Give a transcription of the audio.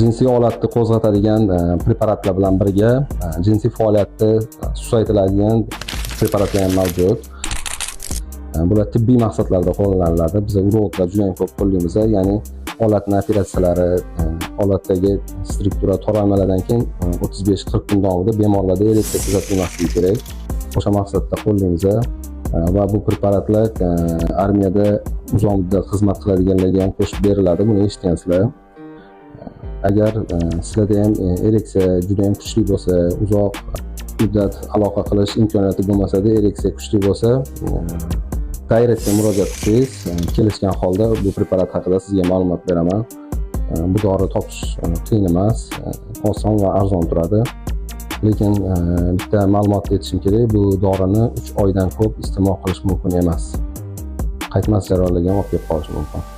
jinsiy holatni qo'zg'atadigan preparatlar bilan birga jinsiy faoliyatni susaytiradigan preparatlar ham mavjud. Bular tibbiy maqsadlarda qo'llaniladi. Biz urologlar juda ham ko'p qo'llaymiz, ya'ni holatni operatsiyalari, holatdagi struktura toraymalardan keyin 35-40 kun davomida bemorlarda ereksiya kuzatilmasligi kerak. O'sha maqsadda qo'llaymiz va bu preparatlar armiyada uzoq muddat xizmat qiladiganlarga ham qo'shib beriladi. Buni eshitgansizlar. Agar sizlarda ham ereksiya juda ham kuchli bo'lsa, uzoq muddat aloqa qilish imkoniyati bo'lmasa-da, ereksiya kuchli bo'lsa, Direct murojaat qilsangiz, kelishgan holda bu preparat haqida sizga ma'lumot beraman. Bu dori topish qiyin emas, oson va arzon turadi. Lekin bitta ma'lumot aytishim kerak, bu dorini 3 oydan ko'p iste'mol qilish mumkin emas. Qaytmas jarayonlarga olib kelib qolishi mumkin.